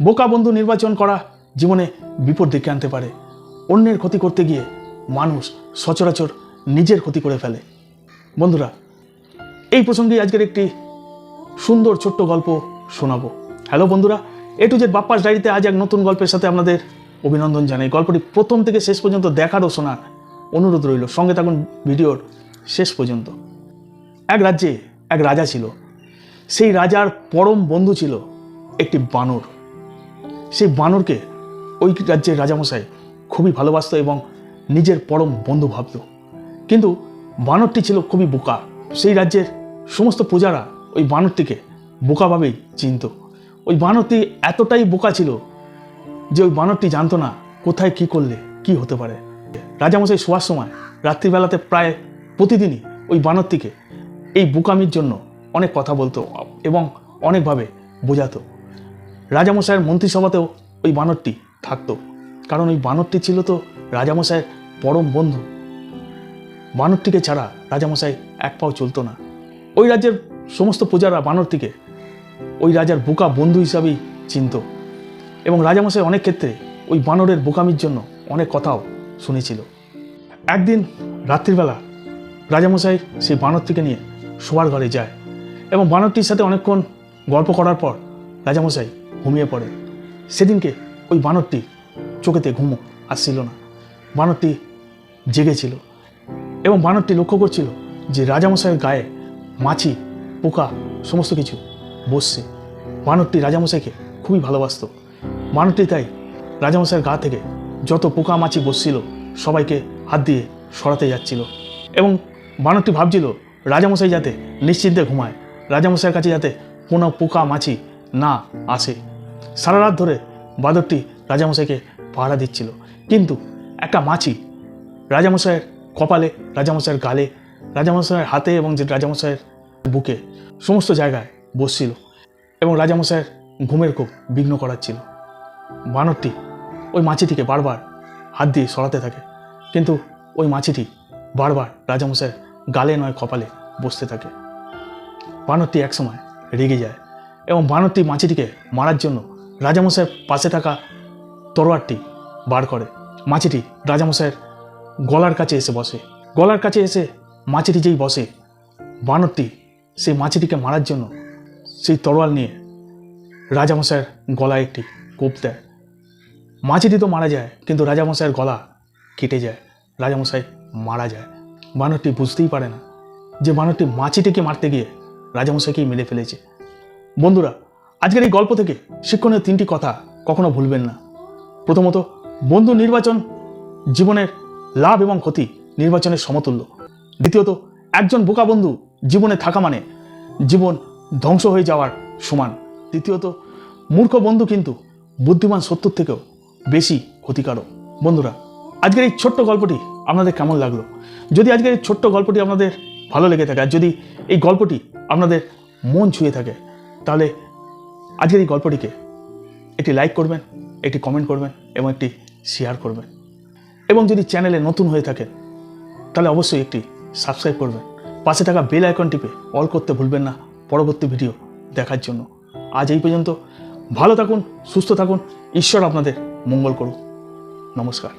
বোকা বন্ধু নির্বাচন করা জীবনে বিপদ ডেকে আনতে পারে। অন্যের ক্ষতি করতে গিয়ে মানুষ সচরাচর নিজের ক্ষতি করে ফেলে। বন্ধুরা, এই প্রসঙ্গে আজকের একটি সুন্দর ছোট্ট গল্প শোনাবো। হ্যালো বন্ধুরা, এ টু জেড বাপ্পাস ডায়েরিতে আজ এক নতুন গল্পের সাথে আপনাদের অভিনন্দন জানাই। গল্পটি প্রথম থেকে শেষ পর্যন্ত দেখার ও শোনার অনুরোধ রইল। সঙ্গে থাকুন ভিডিওর শেষ পর্যন্ত। এক রাজ্যে এক রাজা ছিল। সেই রাজার পরম বন্ধু ছিল একটি বানর। সেই বানরকে ওই রাজ্যের রাজামশাই খুবই ভালোবাসত এবং নিজের পরম বন্ধু ভাবত। কিন্তু বানরটি ছিল খুবই বোকা। সেই রাজ্যের সমস্ত প্রজারা ওই বানরটিকে বোকাভাবেই চিনত। ওই বানরটি এতটাই বোকা ছিল যে ওই বানরটি জানতো না কোথায় কি করলে কি হতে পারে। রাজামশাই শোয়ার সময় রাত্রিবেলাতে প্রায় প্রতিদিনই ওই বানরটিকে এই বোকামির জন্য অনেক কথা বলতো এবং অনেকভাবে বোঝাতো। রাজামশাইয়ের মন্ত্রিসভাতেও ওই বানরটি থাকতো, কারণ ওই বানরটি ছিল তো রাজামশাইয়ের পরম বন্ধু। বানরটিকে ছাড়া রাজামশাই এক পাও চলতো না। ওই রাজ্যের সমস্ত প্রজারা বানরটিকে ওই রাজার বোকা বন্ধু হিসাবেই চিনত এবং রাজামশাই অনেক ক্ষেত্রে ওই বানরের বোকামির জন্য অনেক কথাও শুনেছিল। একদিন রাত্রিবেলা রাজামশাই সেই বানরটিকে নিয়ে শোয়ার ঘরে যায় এবং বানরটির সাথে অনেকক্ষণ গল্প করার পর রাজামশাই ঘুমিয়ে পড়ে। সেদিনকে ওই বানরটি চোখেতে ঘুমো আসছিল না। বানরটি জেগেছিল এবং বানরটি লক্ষ্য করছিল যে রাজামশাইয়ের গায়ে মাছি পোকা সমস্ত কিছু বসছে। বানরটি রাজামশাইকে খুবই ভালোবাসত। বানরটি তাই রাজামশাইয়ের গা থেকে যত পোকা মাছি বসছিল সবাইকে হাত দিয়ে সরাতে যাচ্ছিল এবং বানরটি ভাবছিল রাজামশাই যাতে নিশ্চিন্তে ঘুমায়, রাজামশাইয়ের কাছে যাতে কোনো পোকা মাছি না আসে। সারা রাত ধরে বাঁদরটি রাজামশাইকে পাহারা দিচ্ছিল, কিন্তু একটা মাছি রাজামশাইয়ের কপালে, রাজামশাইয়ের গালে, রাজামশাইয়ের হাতে এবং যে রাজামশাইয়ের বুকে সমস্ত জায়গায় বসছিল এবং রাজামশাইয়ের ঘুমের খুব বিঘ্ন করাচ্ছিল। বানরটি ওই মাছিটিকে বারবার হাত দিয়ে সরাতে থাকে, কিন্তু ওই মাছিটি বারবার রাজামশাইয়ের গালে নয় কপালে বসতে থাকে। বানরটি একসময় রেগে যায় এবং বানরটি মাছিটিকে মারার জন্য রাজামশাইয়ের পাশে থাকা তরোয়ারটি বার করে। মাছিটি রাজামশাইয়ের গলার কাছে এসে বসে। গলার কাছে এসে মাছিটি যেই বসে, বানরটি সেই মাছিটিকে মারার জন্য সেই তরোয়াল নিয়ে রাজামশাইয়ের গলায় একটি কোপ দেয়। মাছিটি তো মারা যায়, কিন্তু রাজামশাইয়ের গলা কেটে যায়, রাজামশাই মারা যায়। বানরটি বুঝতেই পারে না যে বানরটি মাছিটিকে মারতে গিয়ে রাজামশাইকেই মেরে ফেলেছে। বন্ধুরা, আজকের এই গল্প থেকে শিক্ষণীয় 3টি কথা কখনো ভুলবেন না। প্রথমত, বন্ধু নির্বাচন জীবনের লাভ এবং ক্ষতি নির্বাচনের সমতুল্য। দ্বিতীয়ত, একজন বোকা বন্ধু জীবনে থাকা মানে জীবন ধ্বংস হয়ে যাওয়ার সমান। তৃতীয়ত, মূর্খ বন্ধু কিন্তু বুদ্ধিমান শত্রুর থেকেও বেশি ক্ষতিকারক। বন্ধুরা, আজকের এই ছোট্ট গল্পটি আপনাদের কেমন লাগলো? যদি আজকের এই ছোট্ট গল্পটি আপনাদের ভালো লেগে থাকে আর যদি এই গল্পটি আপনাদের মন ছুঁয়ে থাকে, তাহলে আজকের এই গল্পটিকে একটি লাইক করবেন, একটি কমেন্ট করবেন এবং একটি শেয়ার করবেন। এবং যদি চ্যানেলে নতুন হয়ে থাকেন তাহলে অবশ্যই একটি সাবস্ক্রাইব করবেন। পাশে থাকা বেল আইকন টিপে অল করতে ভুলবেন না পরবর্তী ভিডিও দেখার জন্য। আজ এই পর্যন্ত। ভালো থাকুন, সুস্থ থাকুন, ঈশ্বর আপনাদের মঙ্গল করুন। নমস্কার।